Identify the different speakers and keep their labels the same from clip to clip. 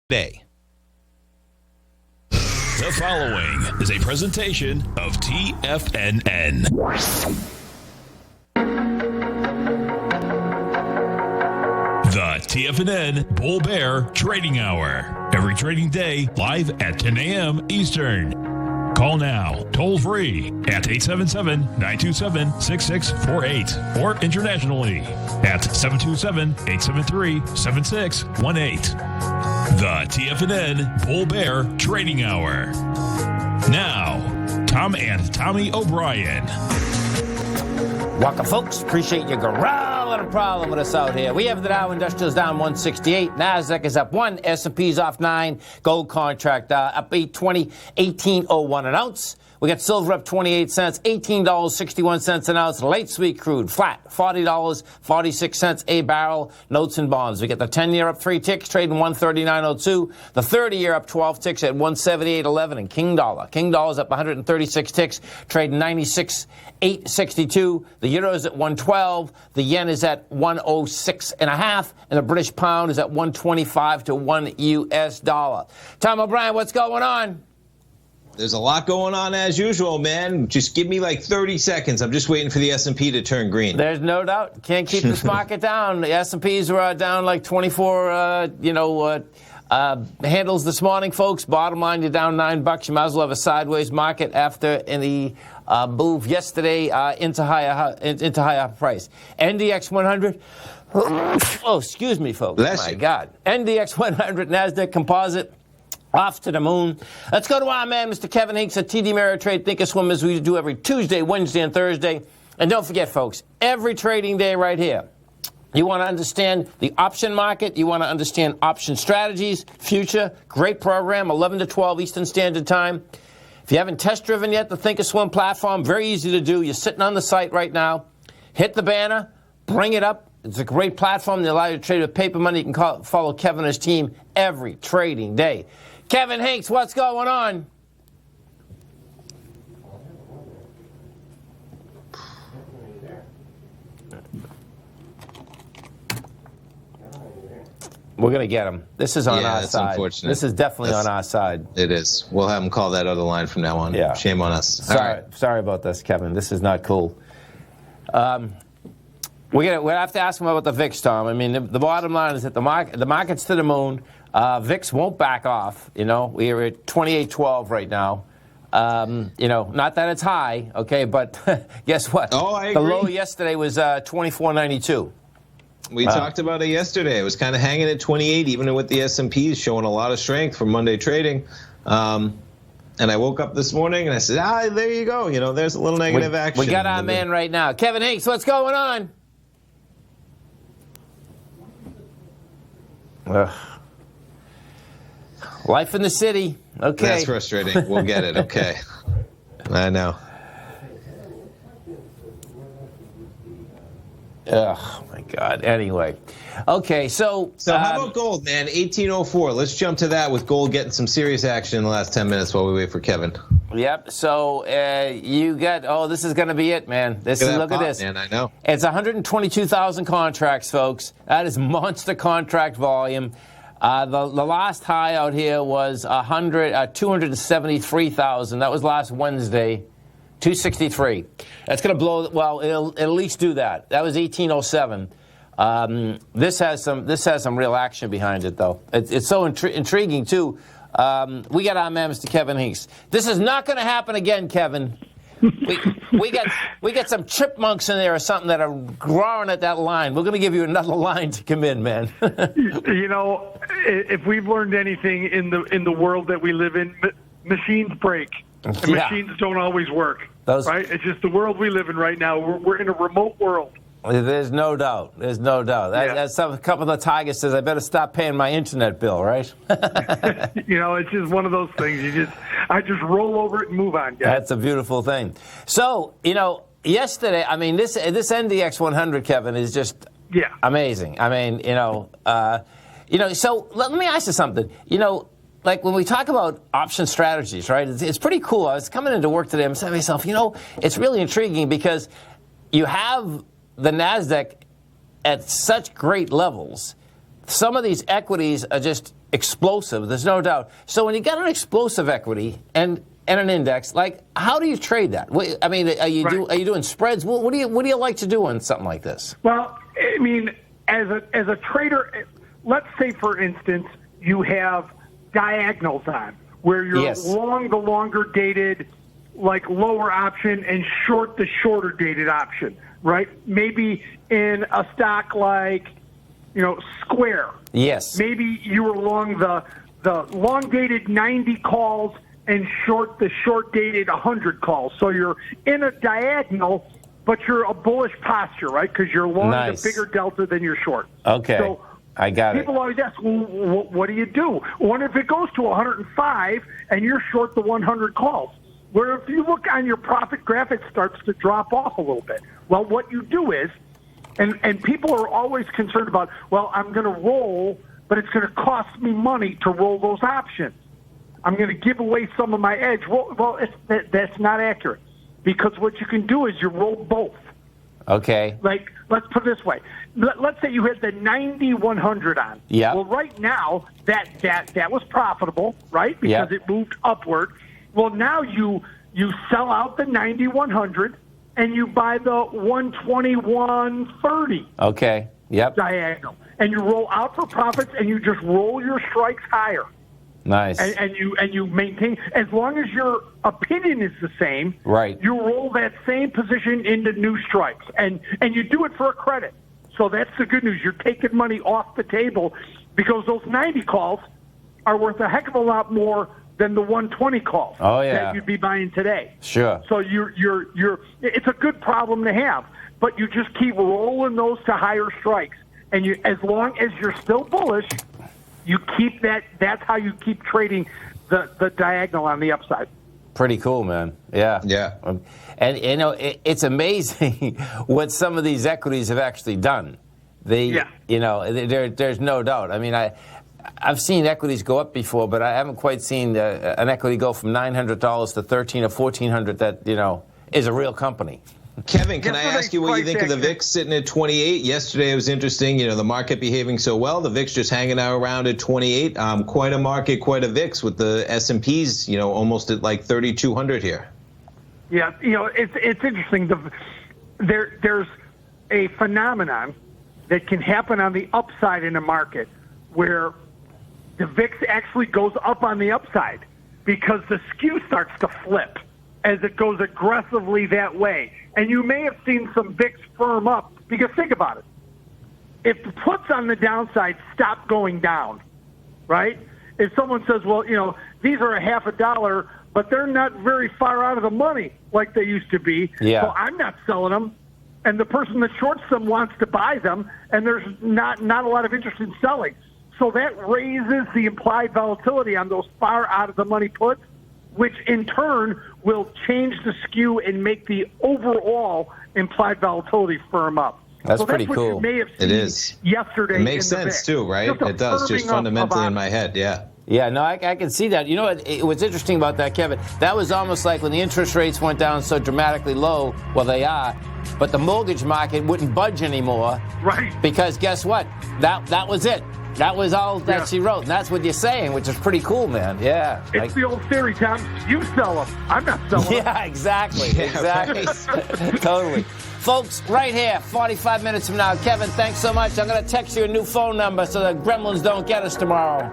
Speaker 1: Day.
Speaker 2: The following is a presentation of TFNN. The TFNN Bull Bear Trading Hour. Every trading day, live at 10 a.m. Eastern. Call now, toll free at 877-927-6648 or internationally at 727-873-7618. The TFNN Bull Bear Trading Hour. Now, Tom and Tommy O'Brien.
Speaker 3: Welcome, folks. Appreciate you growling a problem with us out here. We have the Dow Industrials down 168. NASDAQ is up 1. S&P's off 9. Gold contract up 820, 18.01 an ounce. We got silver up 28 cents, $18.61 an ounce. Late sweet crude flat, $40.46 a barrel. Notes and bonds. We got the 10-year up 3 ticks, trading 139.02. The 30-year up 12 ticks at 178.11. And King Dollar's up 136 ticks, trading 96.862. The euro is at 112. The yen is at 106.5, and the British pound is at 125 to 1 US dollar. Tom O'Brien, what's going on?
Speaker 1: There's a lot going on as usual, man. Just give me like 30 seconds. I'm just waiting for the S&P to turn green.
Speaker 3: There's no doubt. Can't keep this market down. The S&Ps were down like 24, handles this morning, folks. Bottom line, you're down $9. You might as well have a sideways market after the move yesterday into higher price. NDX 100. Oh, excuse me, folks.
Speaker 1: Bless you.
Speaker 3: My God. NDX 100, NASDAQ Composite. Off to the moon. Let's go to our man, Mr. Kevin Hinks at TD Ameritrade Thinkorswim, as we do every Tuesday, Wednesday, and Thursday. And don't forget, folks, every trading day right here, you want to understand the option market. You want to understand option strategies, future. Great program, 11 to 12 Eastern Standard Time. If you haven't test-driven yet the Thinkorswim platform, very easy to do. You're sitting on the site right now. Hit the banner. Bring it up. It's a great platform that allows you to trade with paper money. You can follow Kevin and his team every trading day. Kevin Hinks, what's going on? We're going to get him. This is on our side.
Speaker 1: Unfortunate.
Speaker 3: This is definitely on our side.
Speaker 1: It is. We'll have him call that other line from now on.
Speaker 3: Yeah.
Speaker 1: Shame on us.
Speaker 3: Sorry about this, Kevin. This is not cool. We'll have to ask him about the VIX, Tom. I mean, the bottom line is that the market's to the moon. VIX won't back off. You know, we're at 28.12 right now. Not that it's high, okay, but guess what?
Speaker 1: Oh, I agree.
Speaker 3: The low yesterday was 24.92.
Speaker 1: We talked about it yesterday. It was kind of hanging at 28, even with the S&P showing a lot of strength for Monday trading. And I woke up this morning and I said, there you go. You know, there's a little negative action.
Speaker 3: We got our man right now. Kevin Hinks, what's going on? Life in the city. Okay.
Speaker 1: That's frustrating. We'll get it. Okay. I know.
Speaker 3: Oh, my God. Anyway. Okay, so
Speaker 1: how about gold, man? 1804. Let's jump to that with gold getting some serious action in the last 10 minutes while we wait for Kevin.
Speaker 3: Yep. So you got, this is going to be it, man. Look at this.
Speaker 1: Man, I know.
Speaker 3: It's 122,000 contracts, folks. That is monster contract volume. The last high out here was 273,000. That was last Wednesday, 263. That's going to blow. Well, it'll at least do that. That was 1807. This has some real action behind it, though. It's so intriguing too. We got our man, Mr. Kevin Hinks. This is not going to happen again, Kevin. We got some chipmunks in there or something that are growing at that line. We're going to give you another line to come in, man.
Speaker 4: You know, if we've learned anything in the world that we live in, machines break. And machines don't always work. Right? It's just the world we live in right now. We're in a remote world.
Speaker 3: There's no doubt. That's a couple of the Tigers says, I better stop paying my internet bill, right?
Speaker 4: It's just one of those things. I just roll over it and move on, guys.
Speaker 3: That's a beautiful thing. So, yesterday, I mean, this NDX 100, Kevin, is just amazing. I mean, so let me ask you something. Like when we talk about option strategies, right, it's pretty cool. I was coming into work today, I'm saying to myself, it's really intriguing because you have the NASDAQ at such great levels. Some of these equities are just explosive. There's no doubt. So when you got an explosive equity and an index, like, how do you trade that? I mean, are you doing spreads? What do you like to do on something like this?
Speaker 4: Well, I mean, as a trader, let's say, for instance, you have diagonals on, where you're long the longer dated, like, lower option and short the shorter dated option, right? Maybe in a stock like, Square.
Speaker 3: Yes.
Speaker 4: Maybe you were long the long dated 90 calls and short the short dated 100 calls. So you're in a diagonal, but you're a bullish posture, right? Because you're long the bigger delta than you're short.
Speaker 3: Okay. So I got it.
Speaker 4: People always ask, well, what do you do? What if it goes to 105 and you're short the 100 calls? Where if you look on your profit graph, it starts to drop off a little bit. Well, what you do is, and people are always concerned about, well, I'm going to roll, but it's going to cost me money to roll those options. I'm going to give away some of my edge. Well, that's not accurate, because what you can do is you roll both.
Speaker 3: Okay.
Speaker 4: Like, let's put it this way. Let's say you had the 90-100 on.
Speaker 3: Yeah.
Speaker 4: Well, right now, that was profitable, right? Because it moved upward. Well, now you sell out the 90-100 and you buy the 120-130.
Speaker 3: Okay. Yep.
Speaker 4: Diagonal. And you roll out for profits and you just roll your strikes higher.
Speaker 3: Nice.
Speaker 4: And you maintain, as long as your opinion is the same,
Speaker 3: right,
Speaker 4: you roll that same position into new strikes. And you do it for a credit. So that's the good news. You're taking money off the table, because those 90 calls are worth a heck of a lot more than the 120 calls that you'd be buying today.
Speaker 3: Sure.
Speaker 4: So it's a good problem to have. But you just keep rolling those to higher strikes. And as long as you're still bullish, you keep that. That's how you keep trading the diagonal on the upside.
Speaker 3: Pretty cool, man. Yeah.
Speaker 1: Yeah.
Speaker 3: And it's amazing what some of these equities have actually done. There's no doubt. I mean, I've seen equities go up before, but I haven't quite seen an equity go from $900 to $1,300 or $1,400 that is a real company.
Speaker 1: Kevin, can I ask you what you think of the VIX sitting at 28? Yesterday it was interesting, the market behaving so well. The VIX just hanging out around at 28. Quite a market, quite a VIX, with the S&Ps, almost at like 3,200 here.
Speaker 4: Yeah, it's interesting. There's a phenomenon that can happen on the upside in a market where the VIX actually goes up on the upside because the skew starts to flip as it goes aggressively that way. And you may have seen some VIX firm up, because think about it. If the puts on the downside stop going down, right? If someone says, well, these are $0.50, but they're not very far out of the money like they used to be, so I'm not selling them. And the person that shorts them wants to buy them, and there's not a lot of interest in selling. So that raises the implied volatility on those far out of the money puts, which in turn will change the skew and make the overall implied volatility firm up.
Speaker 3: That's
Speaker 4: so
Speaker 3: pretty
Speaker 4: that's
Speaker 3: cool.
Speaker 4: what you may have seen yesterday.
Speaker 1: It makes sense too, right? It does, just fundamentally in my head,
Speaker 3: Yeah, no, I can see that. What's interesting about that, Kevin, that was almost like when the interest rates went down so dramatically low, well, they are, but the mortgage market wouldn't budge anymore.
Speaker 4: Right.
Speaker 3: Because guess what? That was it. That was all that she wrote, and that's what you're saying, which is pretty cool, man. Yeah.
Speaker 4: It's the old theory, Tom. You sell them. I'm not selling them.
Speaker 3: Yeah, exactly. Totally. Folks, right here, 45 minutes from now. Kevin, thanks so much. I'm going to text you a new phone number so the gremlins don't get us tomorrow.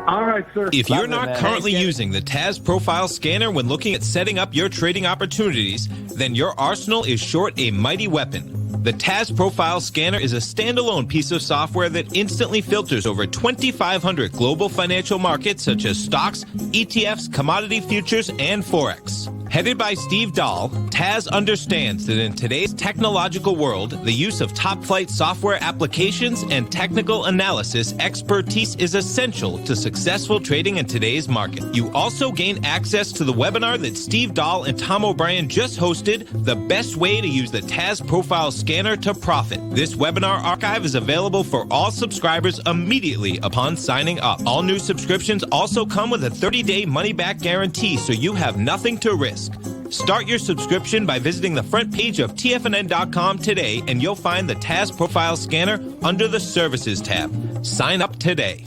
Speaker 4: All right, sir.
Speaker 5: If you're not currently using the TAS Profile Scanner when looking at setting up your trading opportunities, then your arsenal is short a mighty weapon. The TAS Profile Scanner is a standalone piece of software that instantly filters over 2,500 global financial markets such as stocks, ETFs, commodity futures, and Forex. Headed by Steve Dahl, TAS understands that in today's technological world, the use of top-flight software applications and technical analysis expertise is essential to successful trading in today's market. You also gain access to the webinar that Steve Dahl and Tom O'Brien just hosted, The Best Way to Use the TAS Profile Scanner to Profit. This webinar archive is available for all subscribers immediately upon signing up. All new subscriptions also come with a 30-day money-back guarantee, so you have nothing to risk. Start your subscription by visiting the front page of TFNN.com today, and you'll find the TAS Profile Scanner under the Services tab. Sign up today.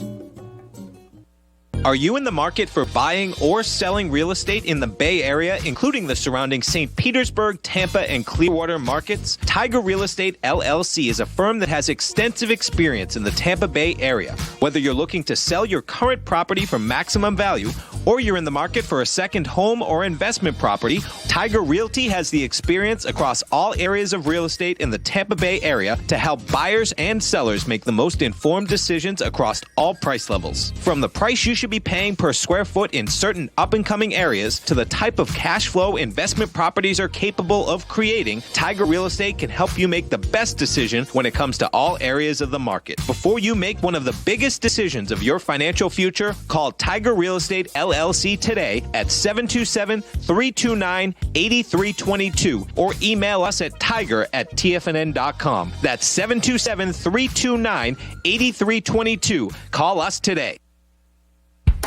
Speaker 5: Are you in the market for buying or selling real estate in the Bay Area, including the surrounding St. Petersburg, Tampa, and Clearwater markets? Tiger Real Estate LLC is a firm that has extensive experience in the Tampa Bay area. Whether you're looking to sell your current property for maximum value, or you're in the market for a second home or investment property, Tiger Realty has the experience across all areas of real estate in the Tampa Bay area to help buyers and sellers make the most informed decisions across all price levels. From the price you should be paying per square foot in certain up-and-coming areas to the type of cash flow investment properties are capable of creating, Tiger Real Estate can help you make the best decision when it comes to all areas of the market. Before you make one of the biggest decisions of your financial future, call Tiger Real Estate LLC today at 727-329-8322 or email us at tiger@tfnn.com. That's 727-329-8322. Call us today.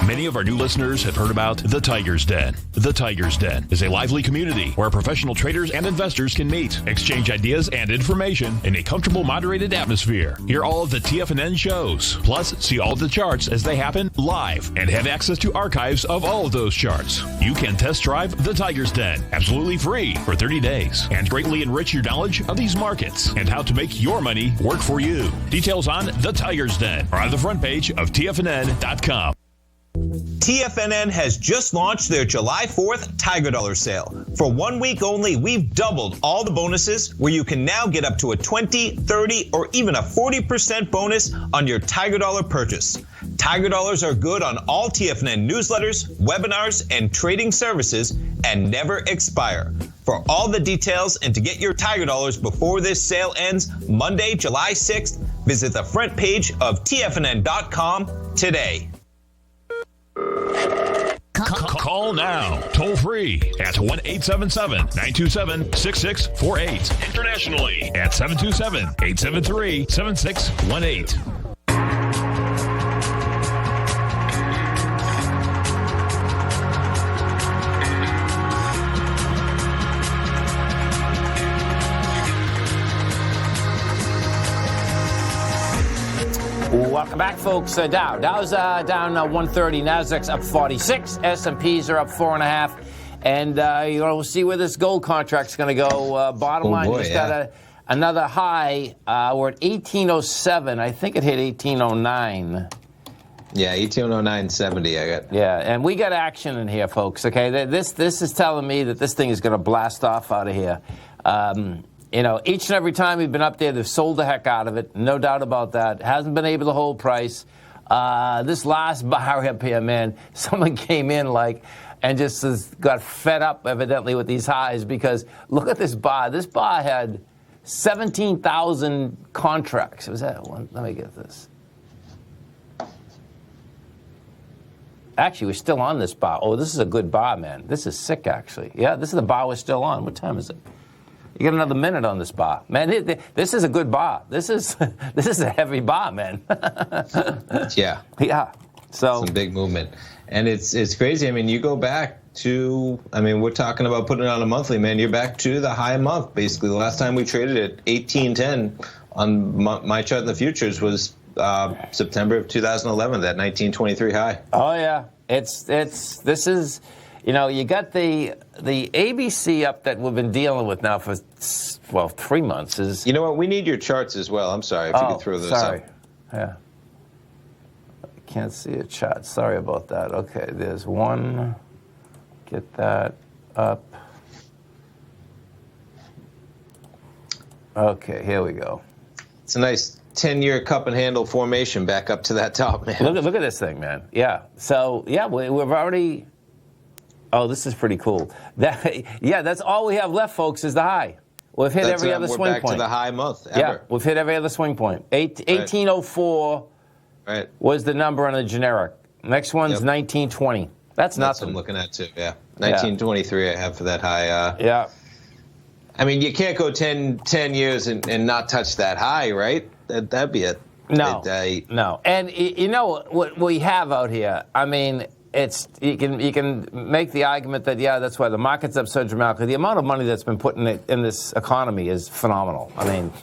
Speaker 2: Many of our new listeners have heard about The Tiger's Den. The Tiger's Den is a lively community where professional traders and investors can meet, exchange ideas and information in a comfortable, moderated atmosphere. Hear all of the TFNN shows, plus see all of the charts as they happen live and have access to archives of all of those charts. You can test drive The Tiger's Den absolutely free for 30 days and greatly enrich your knowledge of these markets and how to make your money work for you. Details on The Tiger's Den are on the front page of TFNN.com.
Speaker 6: TFNN has just launched their July 4th Tiger Dollar sale. For 1 week only, we've doubled all the bonuses where you can now get up to a 20, 30, or even a 40% bonus on your Tiger Dollar purchase. Tiger Dollars are good on all TFNN newsletters, webinars, and trading services and never expire. For all the details and to get your Tiger Dollars before this sale ends Monday, July 6th, visit the front page of TFNN.com today.
Speaker 2: Call now, toll free at 1-877-927-6648. Internationally at 727-873-7618.
Speaker 3: Welcome back, folks. Dow's down 130. Nasdaq's up 46. S&Ps are up 4.5. And we'll see where this gold contract's going to go. Bottom line, just got another high. We're at 1807. I think it hit 1809.
Speaker 1: Yeah, 1809.70 I got.
Speaker 3: Yeah, and we got action in here, folks. Okay, this is telling me that this thing is going to blast off out of here. Each and every time we've been up there, they've sold the heck out of it. No doubt about that. Hasn't been able to hold price. This last bar up here, man, someone came in and just got fed up, evidently, with these highs because look at this bar. This bar had 17,000 contracts. Was that one? Let me get this. Actually, we're still on this bar. Oh, this is a good bar, man. This is sick, actually. Yeah, this is the bar we're still on. What time is it? You got another minute on this bar, man. This is a good bar. This is a heavy bar, man.
Speaker 1: Yeah.
Speaker 3: So
Speaker 1: some big movement, and it's crazy. I mean, you go back to. I mean, we're talking about putting it on a monthly, man. You're back to the high month, basically. The last time we traded at 1810 on my chart in the futures was September of 2011. That 1923 high.
Speaker 3: Oh yeah, this is. You got the ABC up that we've been dealing with now for, 3 months. Is
Speaker 1: You know what? We need your charts as well. I'm sorry if you could throw those up.
Speaker 3: Yeah. I can't see a chart. Sorry about that. Okay, there's one. Get that up. Okay, here we go.
Speaker 1: It's a nice 10-year cup and handle formation back up to that top, man.
Speaker 3: Look at this thing, man. Yeah. So, yeah, we've already... Oh, this is pretty cool. That's all we have left, folks, is the high. We've hit every other swing point.
Speaker 1: We're back to the high month ever.
Speaker 3: Yeah, we've hit every other swing point. 1804 was the number on the generic. Next one's 1920. That's nothing.
Speaker 1: What I'm looking at, too, yeah. 1923 I have for that high.
Speaker 3: Yeah.
Speaker 1: I mean, you can't go 10 years and not touch that high, right? That'd be it.
Speaker 3: No. And you know what we have out here? I mean... you can make the argument that that's why the market's up so dramatically. The amount of money that's been put in this economy is phenomenal. I mean,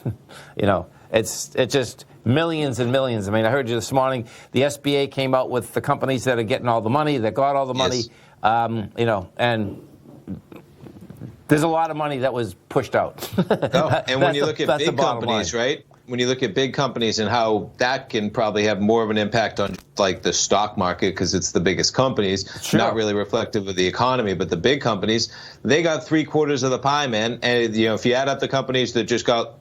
Speaker 3: it just millions and millions. I mean, I heard you this morning. The SBA came out with the companies that are getting all the money, that got all the money, and there's a lot of money that was pushed out.
Speaker 1: And when you look at big companies, right? When you look at big companies and how that can probably have more of an impact on like the stock market because it's the biggest companies, not really reflective of the economy, but the big companies, they got 3/4 of the pie, man. And if you add up the companies that just got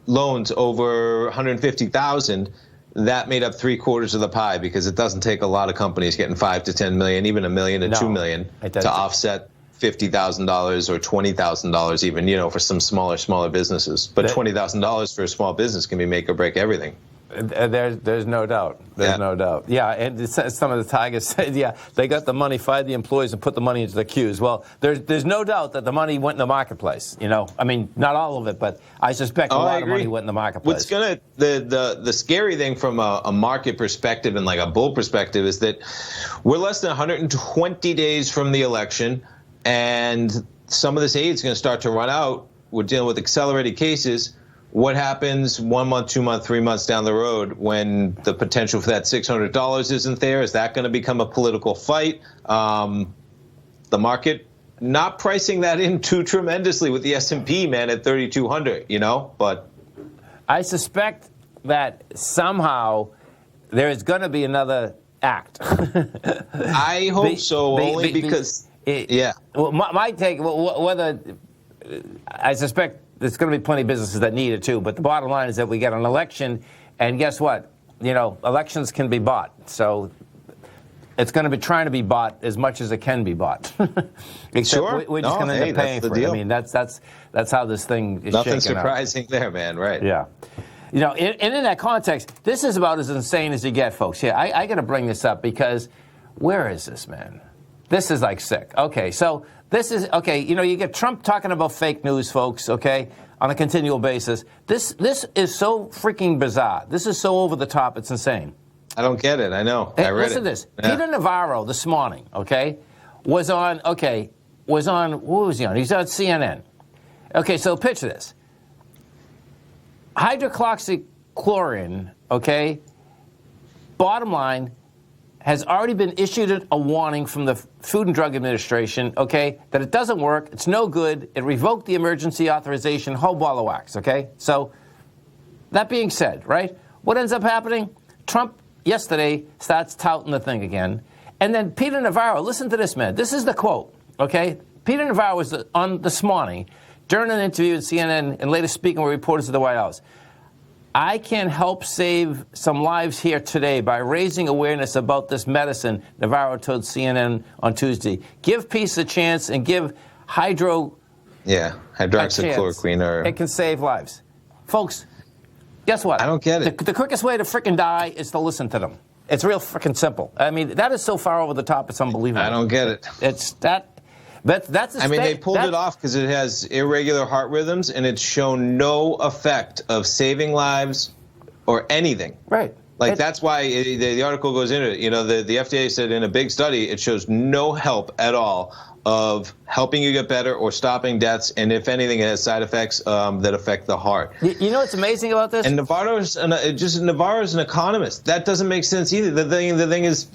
Speaker 1: loans over 150,000, that made up 3/4 of the pie because it doesn't take a lot of companies getting 5 to 10 million, even $1 million to $2 million to offset $50,000 or $20,000 even, for some smaller businesses. But $20,000 for a small business can be make or break everything.
Speaker 3: There's no doubt. There's no doubt. Yeah, and some of the Tigers said, they got the money, fired the employees, and put the money into the queues. Well, there's no doubt that the money went in the marketplace. I mean, not all of it, but I suspect a lot of money went in the marketplace.
Speaker 1: The scary thing from a market perspective and like a bull perspective is that we're less than 120 days from the election. And some of this aid is going to start to run out. We're dealing with accelerated cases. What happens 1 month, 2 months, 3 months down the road when the potential for that $600 isn't there? Is that going to become a political fight? The market not pricing that in too tremendously with the S&P, man, at 3,200, but
Speaker 3: I suspect that somehow there is going to be another act.
Speaker 1: I hope only because...
Speaker 3: Well, my take, whether I suspect there's going to be plenty of businesses that need it too, but the bottom line is that we get an election, and guess what? Elections can be bought, so it's going to be trying to be bought as much as it can be bought. Except we're just going to end up paying for it. I mean, that's how this thing is.
Speaker 1: Nothing surprising there, man. Right?
Speaker 3: Yeah. And in that context, this is about as insane as you get, folks. Yeah, I got to bring this up because where is this, man? This is like sick. Okay, so this is, you get Trump talking about fake news, folks, okay, on a continual basis. This is so freaking bizarre. This is so over the top, it's insane.
Speaker 1: I don't get it. I know. I read
Speaker 3: listen to this. Yeah. Peter Navarro this morning, was on, what was he on? He's on CNN. Okay, so picture this. Hydroxychloroquine, bottom line, has already been issued a warning from the Food and Drug Administration, that it doesn't work, it's no good, it revoked the emergency authorization, whole ball of wax, So, that being said, right, what ends up happening? Trump, yesterday, starts touting the thing again, and then Peter Navarro, listen to this, man, this is the quote, Peter Navarro was on this morning, during an interview at CNN, and later speaking with reporters at the White House. I can help save some lives here today by raising awareness about this medicine, Navarro told CNN on Tuesday. Give peace a chance and give
Speaker 1: hydroxychloroquine.
Speaker 3: It can save lives. Folks, guess what?
Speaker 1: I don't get it.
Speaker 3: The quickest way to frickin' die is to listen to them. It's real frickin' simple. I mean, that is so far over the top, it's unbelievable.
Speaker 1: I don't get it.
Speaker 3: It's that... That's
Speaker 1: they pulled it off because it has irregular heart rhythms, and it's shown no effect of saving lives or anything.
Speaker 3: Right.
Speaker 1: That's why the article goes into it. The FDA said in a big study it shows no help at all of helping you get better or stopping deaths, and if anything, it has side effects that affect the heart.
Speaker 3: You know what's amazing about this?
Speaker 1: And Navarro's an economist. That doesn't make sense either. The thing is,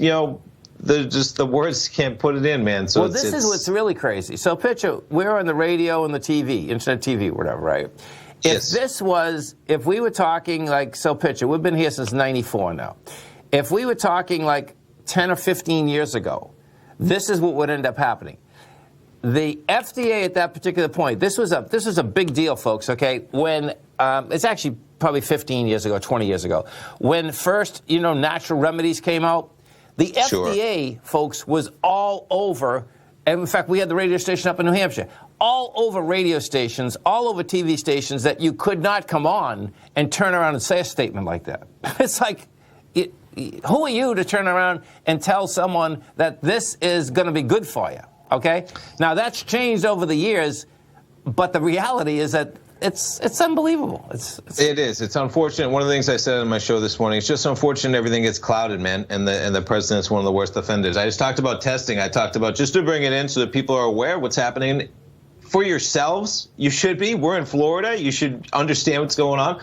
Speaker 1: the words can't put it in, man. So
Speaker 3: this is what's really crazy. So picture, we're on the radio and the TV, internet TV, whatever, right? If we were talking picture, we've been here since 94 now. If we were talking like 10 or 15 years ago, this is what would end up happening. The FDA at that particular point, this was a big deal, folks, when it's actually probably 15 years ago, 20 years ago, when first, natural remedies came out. The FDA, folks, was all over, and in fact, we had the radio station up in New Hampshire, all over radio stations, all over TV stations that you could not come on and turn around and say a statement like that. It's like, who are you to turn around and tell someone that this is going to be good for you, Now, that's changed over the years, but the reality is that it's unbelievable.
Speaker 1: It is. It's unfortunate. One of the things I said on my show this morning, it's just unfortunate everything gets clouded, man, and the president's one of the worst offenders. I just talked about testing. I talked about, just to bring it in so that people are aware of what's happening. For yourselves, you should be. We're in Florida. You should understand what's going on.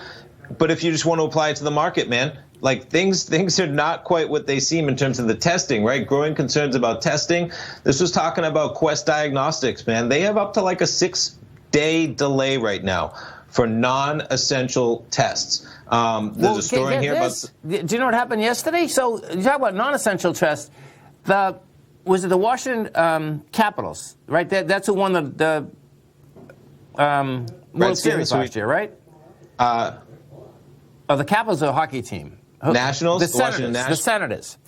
Speaker 1: But if you just want to apply it to the market, man, like things are not quite what they seem in terms of the testing, right? Growing concerns about testing. This was talking about Quest Diagnostics, man. They have up to like a 6-day delay right now for non-essential tests. There's a story here about.
Speaker 3: Do you know what happened yesterday? So you talk about non-essential tests. Was it the Washington Capitals, right? That's who won the World Series last year, right? The Capitals are a hockey team.
Speaker 1: Nationals?
Speaker 3: The Senators. The Senators.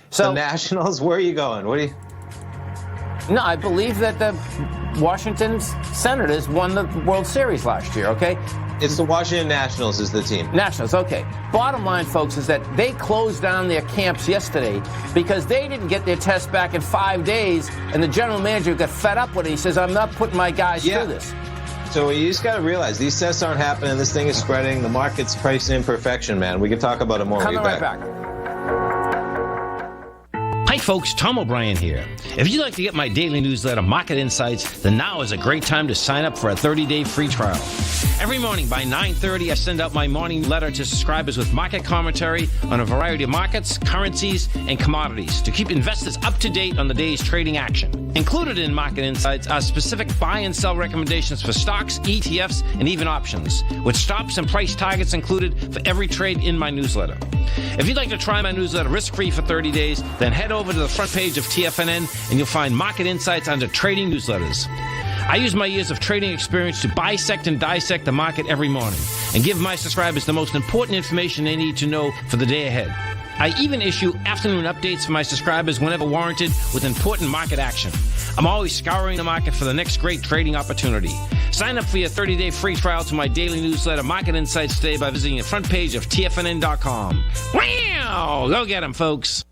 Speaker 1: So the Nationals, where are you going? What do you...
Speaker 3: No, I believe that the Washington Senators won the World Series last year, okay?
Speaker 1: It's the Washington Nationals is the team.
Speaker 3: Nationals, okay. Bottom line, folks, is that they closed down their camps yesterday because they didn't get their test back in 5 days, and the general manager got fed up with it. He says, I'm not putting my guys through this.
Speaker 1: So you just got to realize these tests aren't happening. This thing is spreading. The market's pricing in perfection, man. We can talk about it more.
Speaker 3: Coming right back.
Speaker 7: Hi folks, Tom O'Brien here. If you'd like to get my daily newsletter, Market Insights, then now is a great time to sign up for a 30-day free trial. Every morning by 9:30, I send out my morning letter to subscribers with market commentary on a variety of markets, currencies, and commodities to keep investors up to date on the day's trading action. Included in Market Insights are specific buy and sell recommendations for stocks, ETFs, and even options, with stops and price targets included for every trade in my newsletter. If you'd like to try my newsletter risk-free for 30 days, then head over to the front page of TFNN and you'll find Market Insights under Trading Newsletters. I use my years of trading experience to bisect and dissect the market every morning and give my subscribers the most important information they need to know for the day ahead. I even issue afternoon updates for my subscribers whenever warranted with important market action. I'm always scouring the market for the next great trading opportunity. Sign up for your 30-day free trial to my daily newsletter, Market Insights, today by visiting the front page of TFNN.com. Wow! Go get them, folks.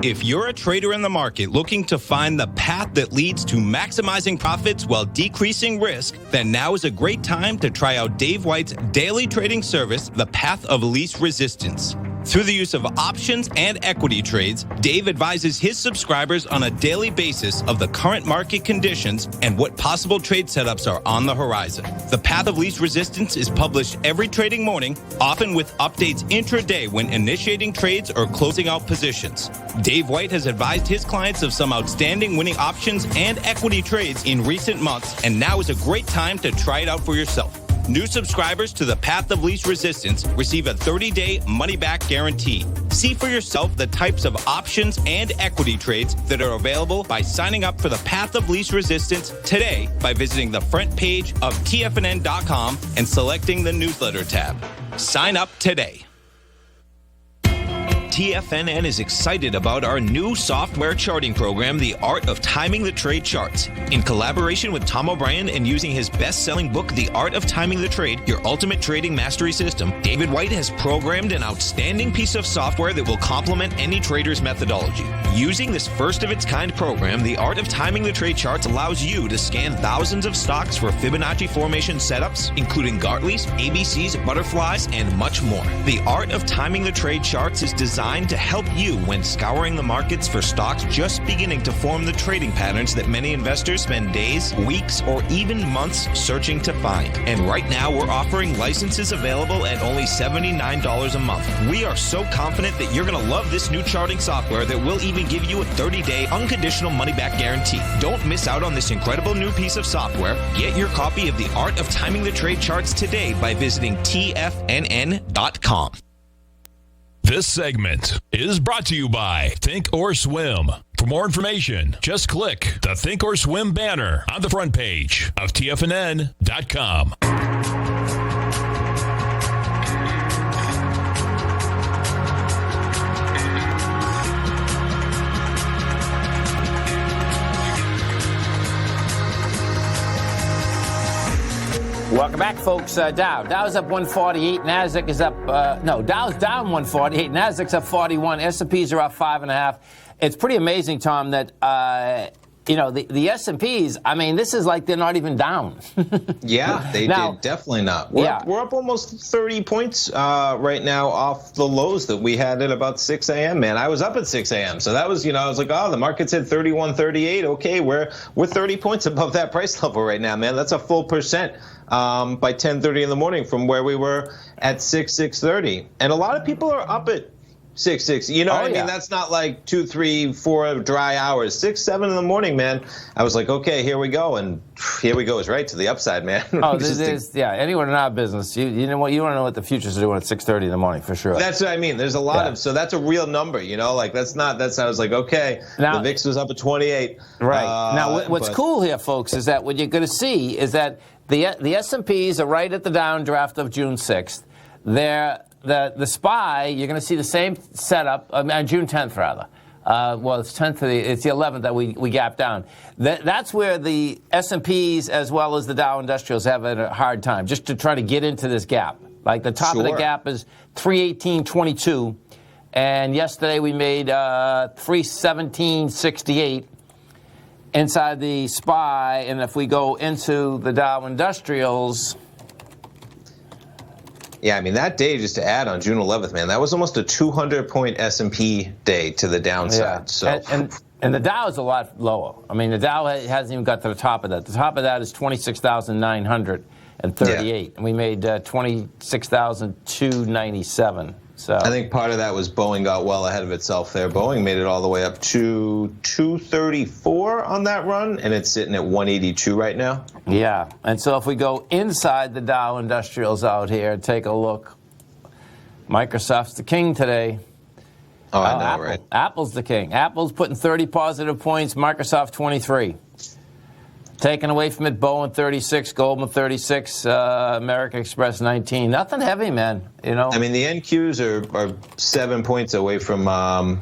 Speaker 5: If you're a trader in the market looking to find the path that leads to maximizing profits while decreasing risk, then now is a great time to try out Dave White's daily trading service, The Path of Least Resistance. Through the use of options and equity trades, Dave advises his subscribers on a daily basis of the current market conditions and what possible trade setups are on the horizon. The Path of Least Resistance is published every trading morning, often with updates intraday when initiating trades or closing out positions. Dave White has advised his clients of some outstanding winning options and equity trades in recent months, and now is a great time to try it out for yourself. New subscribers to the Path of Least Resistance receive a 30-day money-back guarantee. See for yourself the types of options and equity trades that are available by signing up for the Path of Least Resistance today by visiting the front page of TFNN.com and selecting the newsletter tab. Sign up today.
Speaker 6: TFNN is excited about our new software charting program, The Art of Timing the Trade Charts. In collaboration with Tom O'Brien and using his best-selling book, The Art of Timing the Trade, Your Ultimate Trading Mastery System, David White has programmed an outstanding piece of software that will complement any trader's methodology. Using this first-of-its-kind program, The Art of Timing the Trade Charts allows you to scan thousands of stocks for Fibonacci formation setups, including Gartley's, ABCs, butterflies, and much more. The Art of Timing the Trade Charts is designed to help you when scouring the markets for stocks just beginning to form the trading patterns that many investors spend days, weeks, or even months searching to find. And right now, we're offering licenses available at only $79 a month. We are so confident that you're going to love this new charting software that will even give you a 30-day unconditional money-back guarantee. Don't miss out on this incredible new piece of software. Get your copy of The Art of Timing the Trade Charts today by visiting TFNN.com.
Speaker 2: This segment is brought to you by Think or Swim. For more information, just click the Think or Swim banner on the front page of TFNN.com.
Speaker 3: Welcome back, folks. Dow's up 148. Nasdaq is up. Dow's down 148. Nasdaq's up 41. S&Ps are up 5.5. It's pretty amazing, Tom, that the S&Ps. I mean, this is like they're not even down.
Speaker 1: Yeah, they did definitely not. We're up almost 30 points right now off the lows that we had at about 6 a.m. Man, I was up at 6 a.m. So that was, I was like, oh, the market's at 31.38. Okay, we're 30 points above that price level right now, man. That's a full percent. by 10:30 in the morning from where we were at 6:30. And a lot of people are up at 6. You know what I mean? That's not like 2, 3, 4 dry hours. 6, 7 in the morning, man. I was like, okay, here we go, and here we go. It's right to the upside, man.
Speaker 3: Oh, anyone in our business, you know what? You want to know what the futures are doing at 6:30 in the morning for sure.
Speaker 1: That's what I mean. There's a lot of, so that's a real number, you know. Like I was like, okay. Now, the VIX was up at 28.
Speaker 3: Right. Now, what's cool here, folks, is that what you're going to see is that the S&Ps are right at the downdraft of June 6th. The SPY, you're going to see the same setup on June 10th, rather. Well, it's 10th. It's the 11th that we gapped down. That's where the S&Ps as well as the Dow Industrials have a hard time, just to try to get into this gap. Like the top of the gap is 318.22, and yesterday we made 317.68 inside the SPY, and if we go into the Dow Industrials.
Speaker 1: Yeah, I mean, that day, just to add on June 11th, man, that was almost a 200-point S&P day to the downside.
Speaker 3: Yeah.
Speaker 1: So,
Speaker 3: and the Dow is a lot lower. I mean, the Dow hasn't even got to the top of that. The top of that is 26,938, and we made 26,297. So
Speaker 1: I think part of that was Boeing got well ahead of itself there. Boeing made it all the way up to 234 on that run, and it's sitting at 182 right now.
Speaker 3: Yeah, and so if we go inside the Dow Industrials out here, take a look. Microsoft's the king today.
Speaker 1: Oh, I know, right?
Speaker 3: Apple's the king. Apple's putting 30 positive points, Microsoft 23. Taken away from it, Boeing 36, Goldman 36, American Express 19. Nothing heavy, man. You know.
Speaker 1: I mean, the NQs are 7 points away from the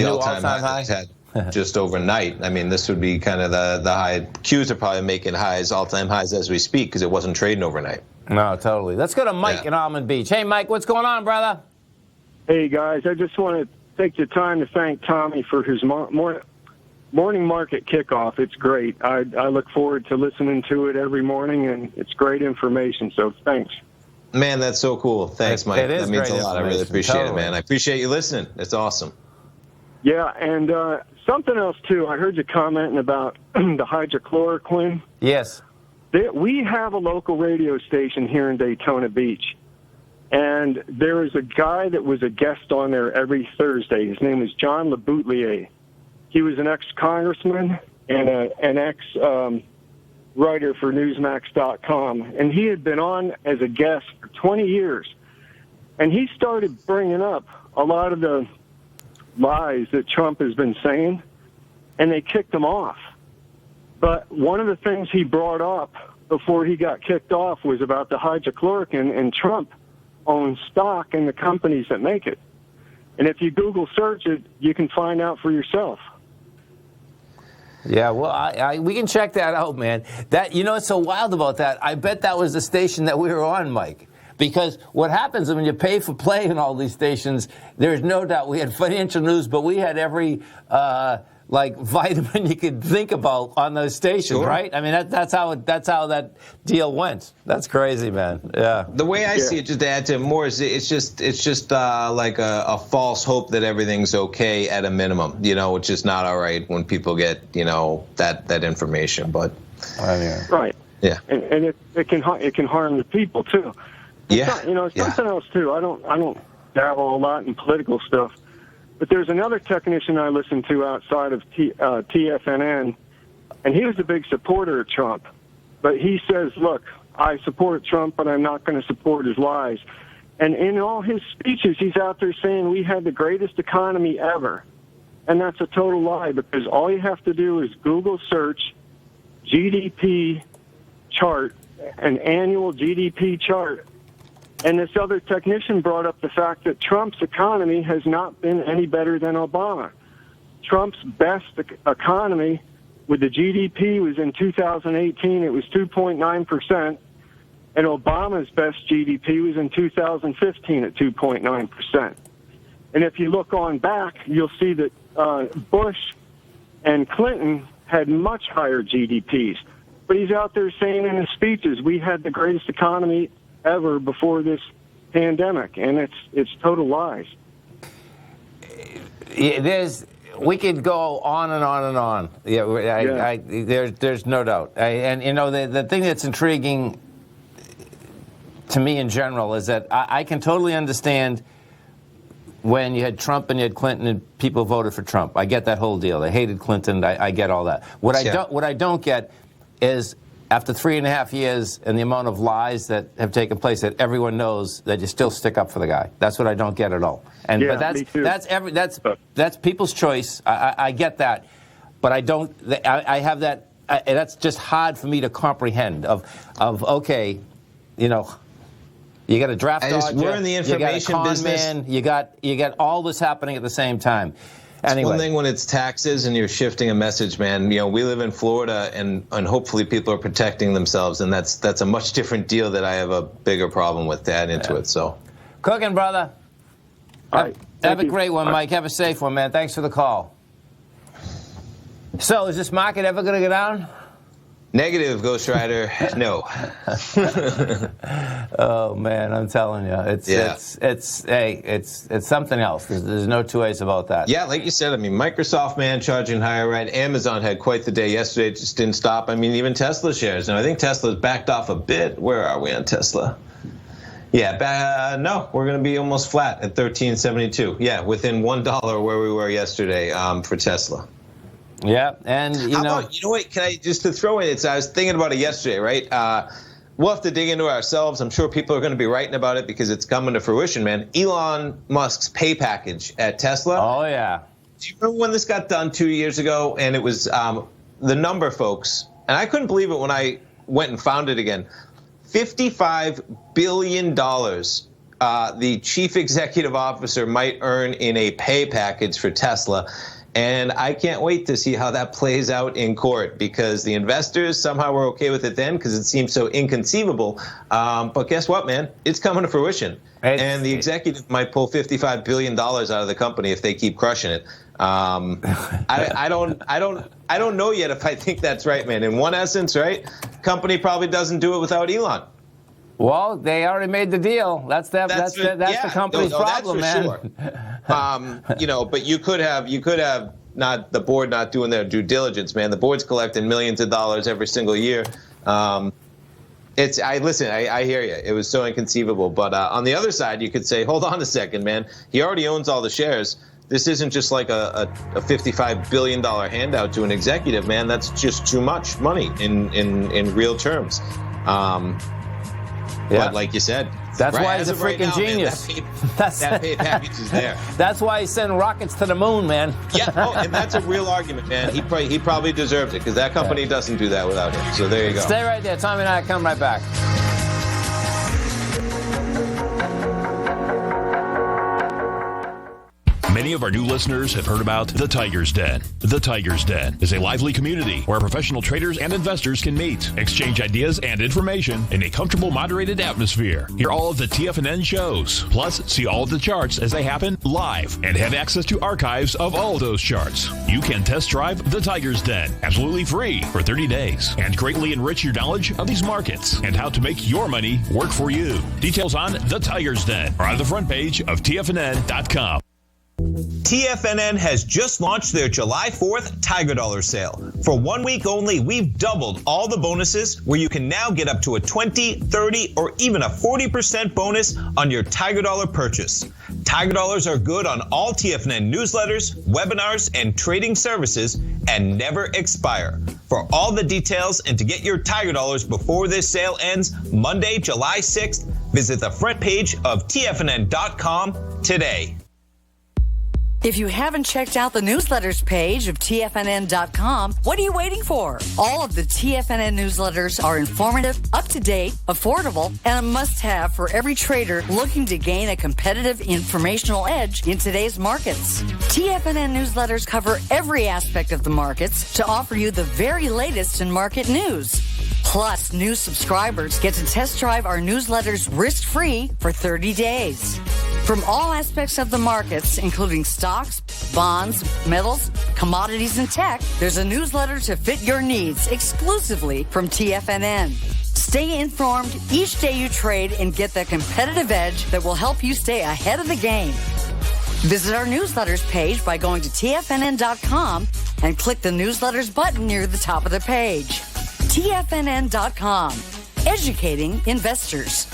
Speaker 1: all-time high had just overnight. I mean, this would be kind of the high. Qs are probably making all-time highs as we speak because it wasn't trading overnight.
Speaker 3: No, totally. Let's go to Mike in Almond Beach. Hey, Mike, what's going on, brother?
Speaker 8: Hey, guys. I just want to take the time to thank Tommy for his morning market kickoff. It's great. I look forward to listening to it every morning, and it's great information, so thanks.
Speaker 1: Man, that's so cool. Thanks, Mike. That means a lot. I really appreciate it, man. I appreciate you listening. It's awesome.
Speaker 8: Yeah, and something else, too. I heard you commenting about the hydrochloroquine.
Speaker 3: Yes.
Speaker 8: We have a local radio station here in Daytona Beach, and there is a guy that was a guest on there every Thursday. His name is John LeBoutelier. He was an ex-congressman and an ex-writer for Newsmax.com, and he had been on as a guest for 20 years. And he started bringing up a lot of the lies that Trump has been saying, and they kicked him off. But one of the things he brought up before he got kicked off was about the hydrochloroquine, and Trump owns stock in the companies that make it. And if you Google search it, you can find out for yourself.
Speaker 3: Yeah, well, we can check that out, man. That, you know, what's so wild about that? I bet that was the station that we were on, Mike. Because what happens when you pay for play in all these stations, there's no doubt we had financial news, but we had every vitamin you could think about on those stations, right? I mean, that's how that deal went. That's crazy, man. Yeah.
Speaker 1: The way I see it, just to add to it more, is it's just like a false hope that everything's okay at a minimum. You know, which is not all right when people get that information. But
Speaker 8: right.
Speaker 1: Yeah.
Speaker 8: And it can harm the people too. Something else too. I don't dabble a lot in political stuff. But there's another technician I listen to outside of TFNN, and he was a big supporter of Trump. But he says, look, I support Trump, but I'm not going to support his lies. And in all his speeches, he's out there saying we had the greatest economy ever. And that's a total lie, because all you have to do is Google search GDP chart, an annual GDP chart. And this other technician brought up the fact that Trump's economy has not been any better than Obama. Trump's best economy with the GDP was in 2018. It was 2.9%. And Obama's best GDP was in 2015 at 2.9%. And if you look on back, you'll see that Bush and Clinton had much higher GDPs. But he's out there saying in his speeches, we had the greatest economy ever before this pandemic, and it's total lies.
Speaker 3: We could go on and on and on. Yeah, there's no doubt. And the thing that's intriguing to me in general is that I can totally understand when you had Trump and you had Clinton and people voted for Trump. I get that whole deal. They hated Clinton. I get all that. What I don't get is after 3.5 years and the amount of lies that have taken place, that everyone knows that you still stick up for the guy. That's what I don't get at all. But that's people's choice. I get that, but I don't. I have that. That's just hard for me to comprehend. Okay, you got a draft dodger,
Speaker 1: we're in the information
Speaker 3: you got a con
Speaker 1: business.
Speaker 3: Man, you got all this happening at the same time. Anyway.
Speaker 1: It's one thing when it's taxes and you're shifting a message, man. We live in Florida, and hopefully people are protecting themselves, and that's a much different deal that I have a bigger problem with to add into it. So,
Speaker 3: cooking, brother.
Speaker 8: All right.
Speaker 3: Have a great one, Mike. Have a safe one, man. Thanks for the call. So, is this market ever going to go down?
Speaker 1: Negative, Ghost Rider. No.
Speaker 3: Oh man, I'm telling you, it's something else. There's no two ways about that.
Speaker 1: Yeah, like you said, Microsoft, man, charging higher, right? Amazon had quite the day yesterday. It just didn't stop. Even Tesla shares. Now I think Tesla's backed off a bit. Where are we on Tesla? Yeah, no, we're going to be almost flat at 13.72. Yeah, within $1 where we were yesterday for Tesla.
Speaker 3: Yeah, and you know
Speaker 1: what? Can I just to throw in? I was thinking about it yesterday, right? We'll have to dig into it ourselves. I'm sure people are going to be writing about it because it's coming to fruition, man. Elon Musk's pay package at Tesla.
Speaker 3: Oh yeah.
Speaker 1: Do you remember when this got done 2 years ago? And it was the number, folks, and I couldn't believe it when I went and found it again. $55 billion. The chief executive officer might earn in a pay package for Tesla. And I can't wait to see how that plays out in court, because the investors somehow were okay with it then because it seemed so inconceivable. But guess what, man? It's coming to fruition. And the executive might pull $55 billion out of the company if they keep crushing it. I don't know yet if I think that's right, man. In one essence, right? Company probably doesn't do it without Elon.
Speaker 3: Well, they already made the deal. That's the company's problem, man.
Speaker 1: Sure. But you could have not the board not doing their due diligence, man. The board's collecting millions of dollars every single year. I hear you. It was so inconceivable. But on the other side, you could say, hold on a second, man. He already owns all the shares. This isn't just like a $55 billion handout to an executive, man. That's just too much money in real terms. But like you said,
Speaker 3: that's why he's a freaking genius.
Speaker 1: Man, that pay package is there.
Speaker 3: That's why he's sending rockets to the moon, man.
Speaker 1: And that's a real argument, man. He probably deserves it because that company doesn't do that without him. So there you go.
Speaker 3: Stay right there. Tommy and I come right back.
Speaker 2: Many of our new listeners have heard about the Tiger's Den. The Tiger's Den is a lively community where professional traders and investors can meet, exchange ideas and information in a comfortable, moderated atmosphere. Hear all of the TFNN shows, plus see all of the charts as they happen live and have access to archives of all those charts. You can test drive the Tiger's Den absolutely free for 30 days and greatly enrich your knowledge of these markets and how to make your money work for you. Details on the Tiger's Den are on the front page of TFNN.com.
Speaker 6: TFNN has just launched their July 4th Tiger Dollar sale. For 1 week only, we've doubled all the bonuses where you can now get up to a 20, 30, or even a 40% bonus on your Tiger Dollar purchase. Tiger Dollars are good on all TFNN newsletters, webinars, and trading services and never expire. For all the details and to get your Tiger Dollars before this sale ends Monday, July 6th, visit the front page of TFNN.com today.
Speaker 9: If you haven't checked out the newsletters page of TFNN.com, what are you waiting for? All of the TFNN newsletters are informative, up-to-date, affordable, and a must-have for every trader looking to gain a competitive informational edge in today's markets. TFNN newsletters cover every aspect of the markets to offer you the very latest in market news. Plus, new subscribers get to test drive our newsletters risk-free for 30 days. From all aspects of the markets, including stocks, bonds, metals, commodities, and tech, there's a newsletter to fit your needs exclusively from TFNN. Stay informed each day you trade and get the competitive edge that will help you stay ahead of the game. Visit our newsletters page by going to TFNN.com and click the newsletters button near the top of the page. TFNN.com, educating investors.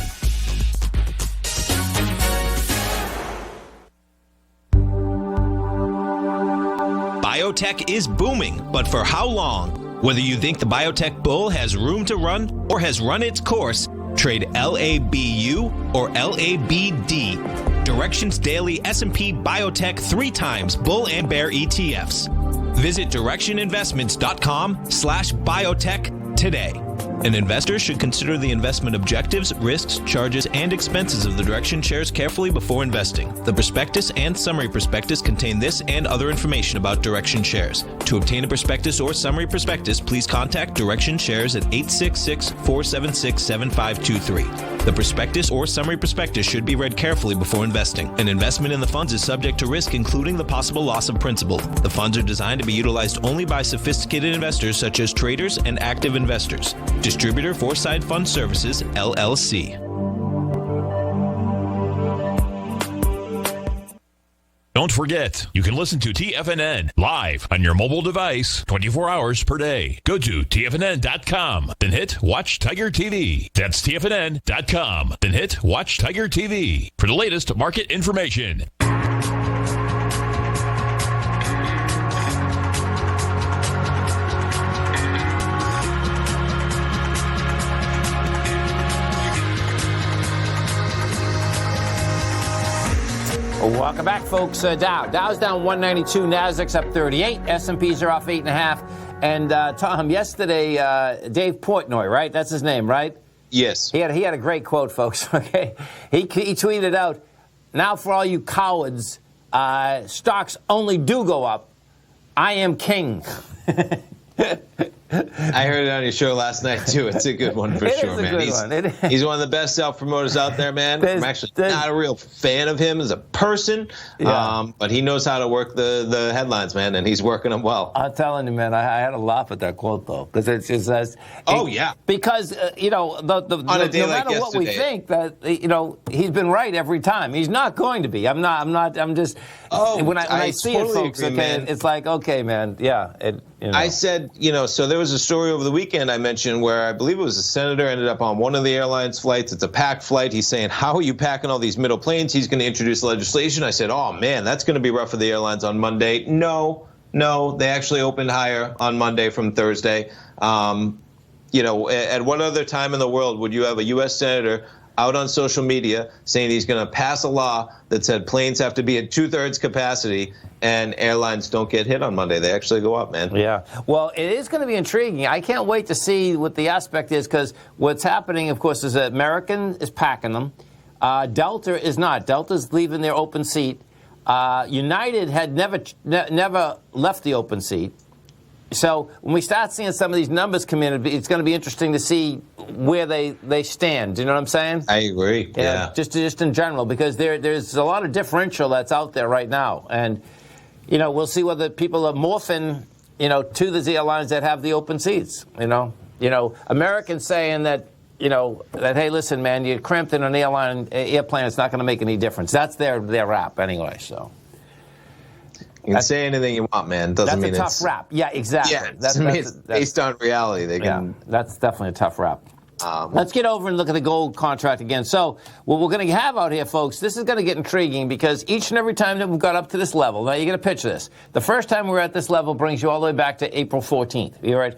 Speaker 6: Biotech is booming, but for how long? Whether you think the biotech bull has room to run or has run its course, trade LABU or LABD. Directions Daily S&P Biotech 3 times bull and bear ETFs. Visit directioninvestments.com/biotech today. An investor should consider the investment objectives, risks, charges, and expenses of the Direction shares carefully before investing. The prospectus and summary prospectus contain this and other information about Direction shares. To obtain a prospectus or summary prospectus, please contact Direction shares at 866-476-7523. The prospectus or summary prospectus should be read carefully before investing. An investment in the funds is subject to risk, including the possible loss of principal. The funds are designed to be utilized only by sophisticated investors such as traders and active investors. Distributor Foreside Fund Services, LLC.
Speaker 2: Don't forget, you can listen to TFNN live on your mobile device 24 hours per day. Go to TFNN.com, then hit Watch Tiger TV. That's TFNN.com, then hit Watch Tiger TV for the latest market information.
Speaker 3: Welcome back, folks. Dow's down 192, Nasdaq's up 38, S&Ps are off 8.5. And Tom, yesterday, Dave Portnoy, right? That's his name, right?
Speaker 1: Yes.
Speaker 3: He had a great quote, folks. Okay, he tweeted out, "Now for all you cowards, stocks only do go up. I am king."
Speaker 1: I heard it on your show last night, too. It's a good one for sure, man. He's one of the best self-promoters out there, man. I'm actually not a real fan of him as a person, but he knows how to work the headlines, man, and he's working them well.
Speaker 3: I'm telling you, man, I had a laugh at that quote, though, because it just says... Because, no matter what we think, that, he's been right every time. He's not going to be. When I see it, folks, it's like, okay, man, I said,
Speaker 1: so there was a story over the weekend I mentioned where I believe it was a senator ended up on one of the airline's flights. It's a packed flight. He's saying, how are you packing all these middle planes? He's going to introduce legislation. I said, oh, man, that's going to be rough for the airlines on Monday. No, they actually opened higher on Monday from Thursday. At what other time in the world would you have a U.S. senator out on social media saying he's going to pass a law that said planes have to be at 2/3 capacity and airlines don't get hit on Monday? They actually go up, man.
Speaker 3: Yeah. Well, it is going to be intriguing. I can't wait to see what the aspect is, because what's happening, of course, is that American is packing them. Delta is not. Delta's leaving their open seat. United had never left the open seat. So when we start seeing some of these numbers come in, it's going to be interesting to see where they stand. Do you know what I'm saying?
Speaker 1: I agree. Yeah.
Speaker 3: Just in general, because there's a lot of differential that's out there right now, and we'll see whether people are morphing, to the airlines that have the open seats. Americans saying that hey, listen, man, you're cramped in an airplane, it's not going to make any difference. That's their rap anyway. So.
Speaker 1: You can say anything you want, man. Doesn't mean it's...
Speaker 3: That's a tough rap. Yeah, exactly.
Speaker 1: Yeah, that's based on reality.
Speaker 3: That's definitely a tough rap. Let's get over and look at the gold contract again. So what we're going to have out here, folks, this is going to get intriguing, because each and every time that we've got up to this level, now you're going to picture this. The first time we were at this level brings you all the way back to April 14th. We were at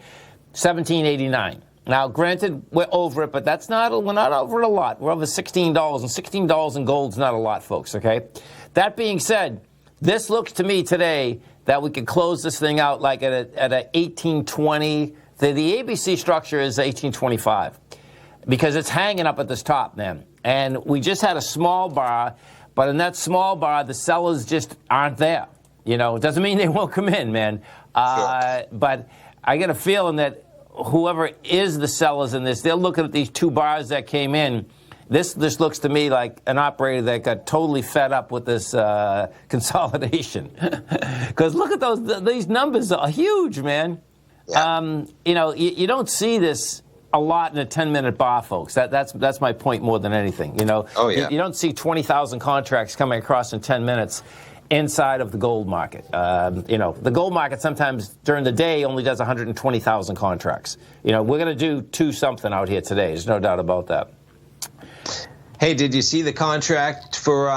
Speaker 3: 1789. Now, granted, we're over it, but we're not over it a lot. We're over $16, and $16 in gold's not a lot, folks, okay? That being said, this looks to me today that we could close this thing out like at a 1820. The ABC structure is 1825 because it's hanging up at this top, man. And we just had a small bar, but in that small bar, the sellers just aren't there. It doesn't mean they won't come in, man. Sure. But I get a feeling that whoever is the sellers in this, they're looking at these two bars that came in. This looks to me like an operator that got totally fed up with this consolidation. Because look at these numbers are huge, man. Yeah. You don't see this a lot in a 10-minute bar, folks. That's my point more than anything.
Speaker 1: Oh, yeah.
Speaker 3: You don't see 20,000 contracts coming across in 10 minutes. inside of the gold market. The gold market sometimes during the day only does 120,000 contracts. We're going to do 2 something out here today. There's no doubt about that.
Speaker 1: Hey, did you see the contract for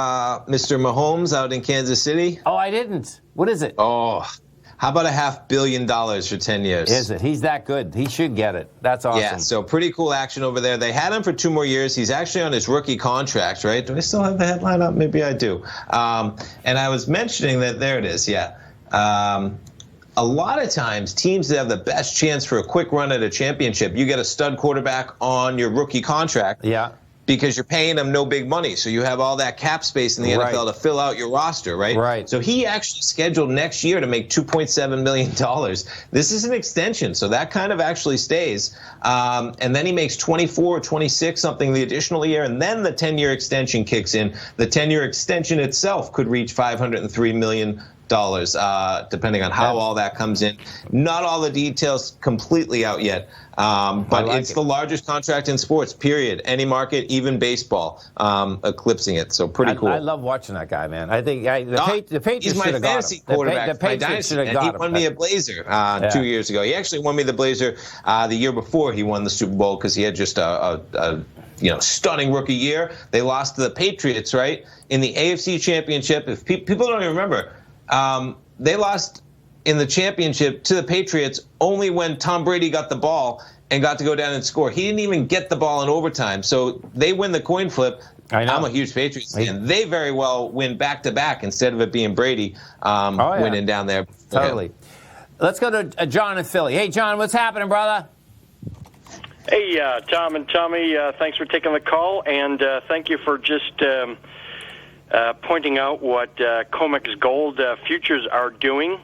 Speaker 1: Mr. Mahomes out in Kansas City?
Speaker 3: Oh, I didn't. What is it?
Speaker 1: Oh, how about $500 million for 10 years?
Speaker 3: Is it? He's that good. He should get it. That's awesome.
Speaker 1: Yeah, so pretty cool action over there. They had him for 2 more years. He's actually on his rookie contract, right? Do I still have the headline up? Maybe I do. And I was mentioning that, there it is, yeah. A lot of times, teams that have the best chance for a quick run at a championship, you get a stud quarterback on your rookie contract.
Speaker 3: Yeah.
Speaker 1: Because you're paying them no big money. So you have all that cap space in the NFL to fill out your roster, right?
Speaker 3: Right.
Speaker 1: So he actually scheduled next year to make $2.7 million. This is an extension, so that kind of actually stays. And then he makes 24, 26, something the additional year, and then the 10-year extension kicks in. The 10-year extension itself could reach $503 million. Depending on how all that comes in. Not all the details completely out yet, but it's the largest contract in sports, period. Any market, even baseball, eclipsing it. So pretty cool.
Speaker 3: I love watching that guy, man. I think the Patriots
Speaker 1: he's my fantasy quarterback.
Speaker 3: The Patriots should have got him.
Speaker 1: He won me a Blazer 2 years ago. He actually won me the Blazer the year before he won the Super Bowl because he had just a stunning rookie year. They lost to the Patriots, right, in the AFC Championship. If people don't even remember, they lost in the championship to the Patriots only when Tom Brady got the ball and got to go down and score. He didn't even get the ball in overtime. So they win the coin flip. I know. I'm a huge Patriots fan. They very well win back-to-back instead of it being Brady winning down there.
Speaker 3: Totally. Let's go to John in Philly. Hey, John, what's happening, brother?
Speaker 10: Hey, Tom and Tommy, thanks for taking the call, and thank you for just pointing out what COMEX Gold futures are doing.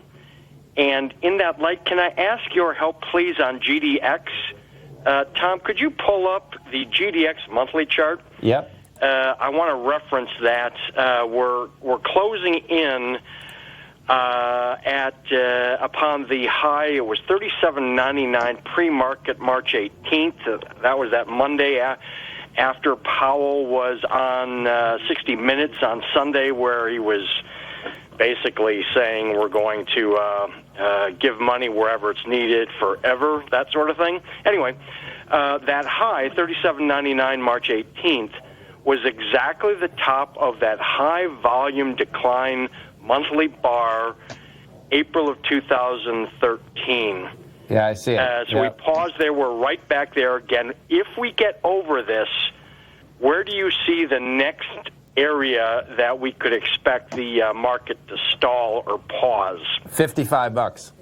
Speaker 10: And in that light, can I ask your help, please, on GDX? Tom, could you pull up the GDX monthly chart?
Speaker 3: Yep.
Speaker 10: I want to reference that. We're closing in upon the high. It was $37.99 pre-market March 18th. That was that Monday after Powell was on 60 Minutes on Sunday, where he was basically saying we're going to give money wherever it's needed forever, that sort of thing. Anyway, that high, $37.99 March 18th, was exactly the top of that high volume decline monthly bar, April of 2013.
Speaker 3: Yeah, I see it.
Speaker 10: So we paused there. We're right back there again. If we get over this, where do you see the next area that we could expect the market to stall or pause?
Speaker 3: $55.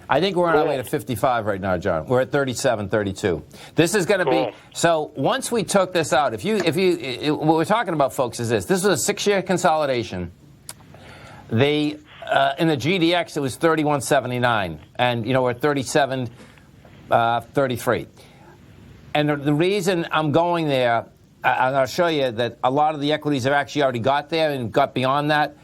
Speaker 3: I think we're on our way to 55 right now, John. We're at 37, 32. This is going to be so. Once we took this out, what we're talking about, folks, is this. This was a 6-year consolidation. They in the GDX it was 31.79, and we're at 37.33. And the reason I'm going there, I'll show you that a lot of the equities have actually already got there and got beyond that,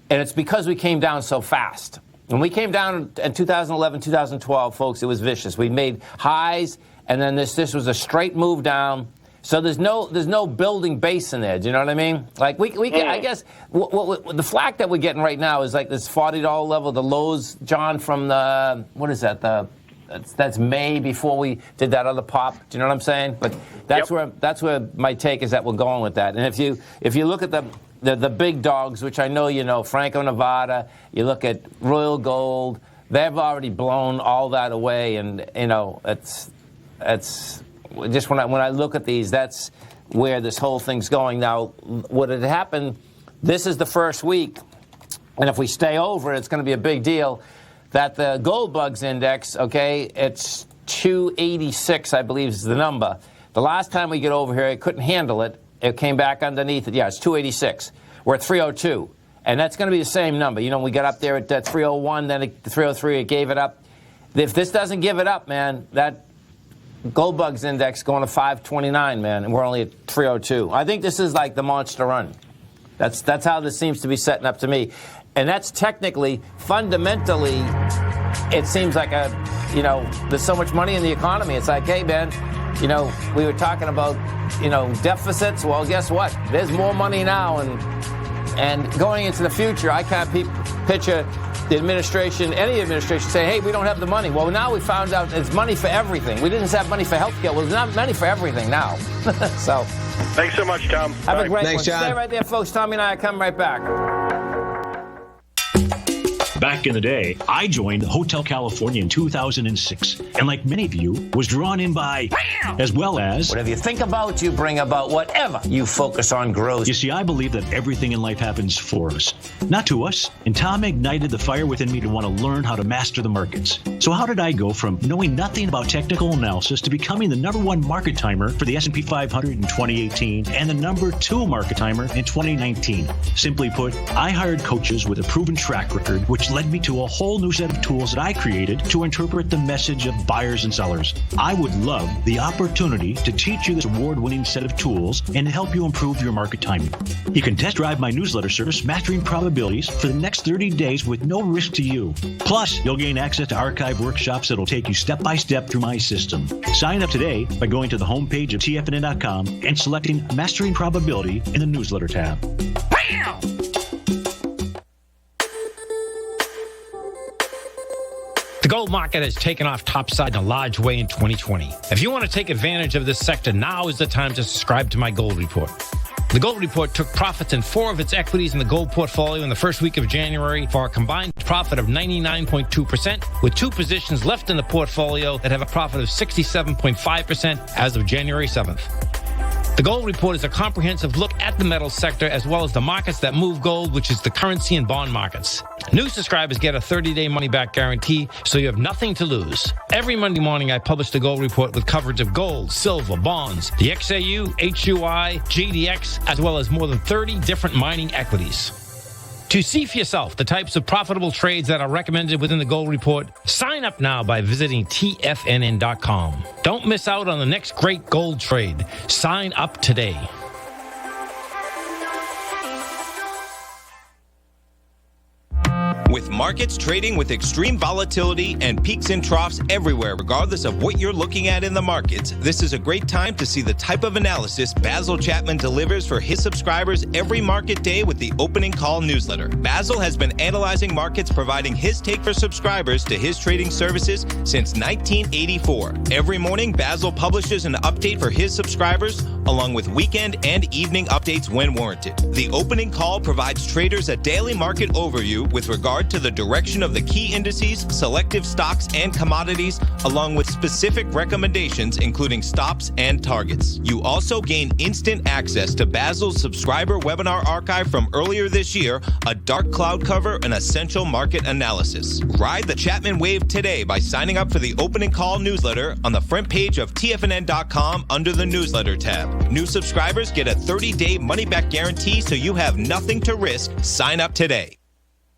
Speaker 3: and it's because we came down so fast. When we came down in 2011, 2012, folks, it was vicious. We made highs, and then this was a straight move down. So there's no building base in there. Do you know what I mean? Like I guess the flack that we're getting right now is like this $40 level. The lows, John, from the what is that? That's May before we did that other pop. Do you know what I'm saying? But that's where my take is that we're going with that. And if you look at the big dogs, which I know you know, Franco Nevada, you look at Royal Gold, they've already blown all that away, and it's just when I look at these, that's where this whole thing's going. Now, what had happened, this is the first week, and if we stay over, it's going to be a big deal, that the Gold Bugs Index, it's 286, I believe is the number. The last time we get over here, it couldn't handle it. It came back underneath it. Yeah, it's 286. We're at 302. And that's going to be the same number. We got up there at 301, then 303, it gave it up. If this doesn't give it up, man, that Gold Bugs Index going to 529, man, and we're only at 302. I think this is like the monster run. That's how this seems to be setting up to me. And that's technically, fundamentally, it seems like there's so much money in the economy. It's like, hey, man, we were talking about, deficits. Well, guess what? There's more money now, and And going into the future, I can't picture the administration, any administration, say, hey, we don't have the money. Well, now we found out it's money for everything. We didn't have money for health care. Well, there's not money for everything now. So,
Speaker 10: thanks so much, Tom.
Speaker 3: Have a great
Speaker 1: Thanks,
Speaker 3: one.
Speaker 1: John.
Speaker 3: Stay right there, folks. Tommy and I are coming right back.
Speaker 11: Back in the day, I joined Hotel California in 2006, and like many of you, was drawn in by, as well as...
Speaker 7: Whatever you think about, you bring about. Whatever you focus on grows.
Speaker 11: You see, I believe that everything in life happens for us, not to us. And Tom ignited the fire within me to want to learn how to master the markets. So how did I go from knowing nothing about technical analysis to becoming the #1 market timer for the S&P 500 in 2018 and the #2 market timer in 2019? Simply put, I hired coaches with a proven track record, which led me to a whole new set of tools that I created to interpret the message of buyers and sellers. I would love the opportunity to teach you this award-winning set of tools and to help you improve your market timing. You can test drive my newsletter service, Mastering Probabilities, for the next 30 days with no risk to you. Plus, you'll gain access to archive workshops that'll take you step by step through my system. Sign up today by going to the homepage of TFNN.com and selecting Mastering Probability in the newsletter tab.
Speaker 7: Bam! The gold market has taken off topside in a large way in 2020. If you want to take advantage of this sector, now is the time to subscribe to my gold report. The gold report took profits in 4 of its equities in the gold portfolio in the first week of January for a combined profit of 99.2%, with 2 positions left in the portfolio that have a profit of 67.5% as of January 7th. The Gold Report is a comprehensive look at the metals sector as well as the markets that move gold, which is the currency and bond markets. New subscribers get a 30-day money-back guarantee, so you have nothing to lose. Every Monday morning, I publish the Gold Report with coverage of gold, silver, bonds, the XAU, HUI, GDX, as well as more than 30 different mining equities. To see for yourself the types of profitable trades that are recommended within the Gold Report, sign up now by visiting TFNN.com. Don't miss out on the next great gold trade. Sign up today.
Speaker 5: With markets trading with extreme volatility and peaks and troughs everywhere, regardless of what you're looking at in the markets, this is a great time to see the type of analysis Basil Chapman delivers for his subscribers every market day with the Opening Call newsletter. Basil has been analyzing markets, providing his take for subscribers to his trading services since 1984. Every morning, Basil publishes an update for his subscribers, along with weekend and evening updates when warranted. The Opening Call provides traders a daily market overview with regard to the direction of the key indices, selective stocks, and commodities, along with specific recommendations, including stops and targets. You also gain instant access to Basil's subscriber webinar archive from earlier this year, a dark cloud cover, and essential market analysis. Ride the Chapman wave today by signing up for the Opening Call newsletter on the front page of TFNN.com under the newsletter tab. New subscribers get a 30-day money-back guarantee, so you have nothing to risk. Sign up today.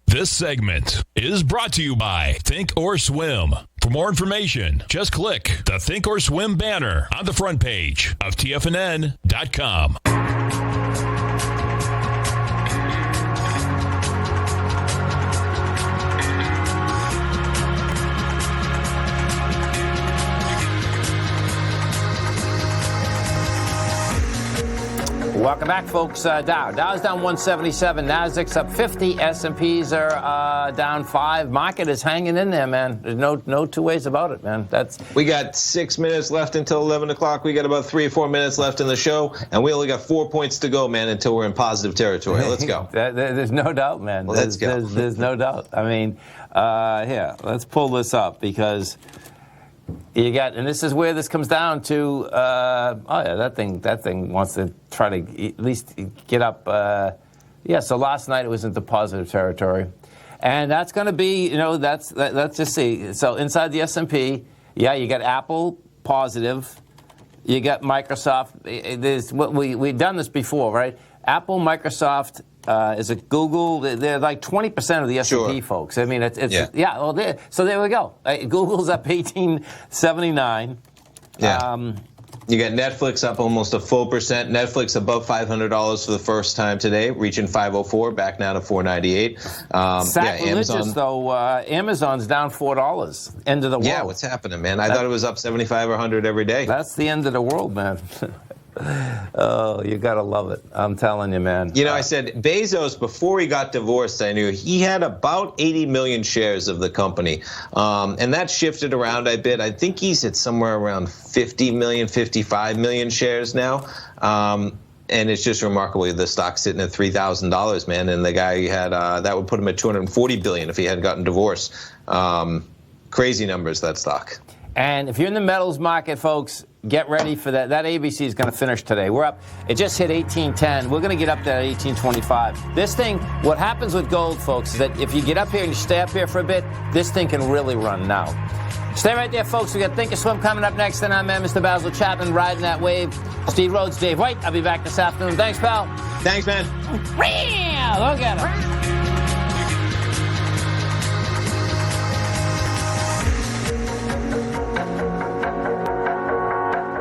Speaker 2: This segment is brought to you by Think or Swim. For more information, just click the Think or Swim banner on the front page of TFNN.com.
Speaker 3: Welcome back, folks. Dow's down 177, Nasdaq's up 50, S&Ps are down 5. Market is hanging in there, man. There's no two ways about it, man.
Speaker 1: We got 6 minutes left until 11 o'clock. We got about 3 or 4 minutes left in the show, and we only got 4 points to go, man, until we're in positive territory. Let's go.
Speaker 3: There's no doubt, man.
Speaker 1: Let's go.
Speaker 3: There's no doubt. I mean, here, let's pull this up because you got, and this is where this comes down to. That thing wants to try to at least get up. So last night it was into positive territory, and that's going to be, let's just see. So inside the S&P, you got Apple positive, you got Microsoft. There's we've done this before, right? Apple, Microsoft. Is it Google? They're like 20% of the S&P, folks. I mean, so there we go. Google's up 1879.
Speaker 1: Yeah. You got Netflix up almost a full percent. Netflix above $500 for the first time today, reaching 504, back now to 498.
Speaker 3: Sacrilegious, though. Amazon's down $4. End of the world.
Speaker 1: Yeah, what's happening, man? I thought it was up 75 or 100 every day.
Speaker 3: That's the end of the world, man. Oh, you got to love it. I'm telling you, man.
Speaker 1: You know, I said Bezos, before he got divorced, I knew he had about 80 million shares of the company. And that shifted around a bit. I think he's at somewhere around 50 million, 55 million shares now. And it's just remarkable. The stock's sitting at $3,000, man. And the guy had that would put him at $240 billion if he hadn't gotten divorced. Crazy numbers, that stock.
Speaker 3: And if you're in the metals market, folks, get ready for that. That ABC is going to finish today. We're up. It just hit 1810. We're going to get up to 1825. This thing, what happens with gold, folks, is that if you get up here and you stay up here for a bit, this thing can really run now. Stay right there, folks. We got Think or Swim coming up next. And I'm Mr. Basil Chapman riding that wave. Steve Rhodes, Dave White. I'll be back this afternoon. Thanks, pal.
Speaker 1: Thanks, man.
Speaker 3: Look at him.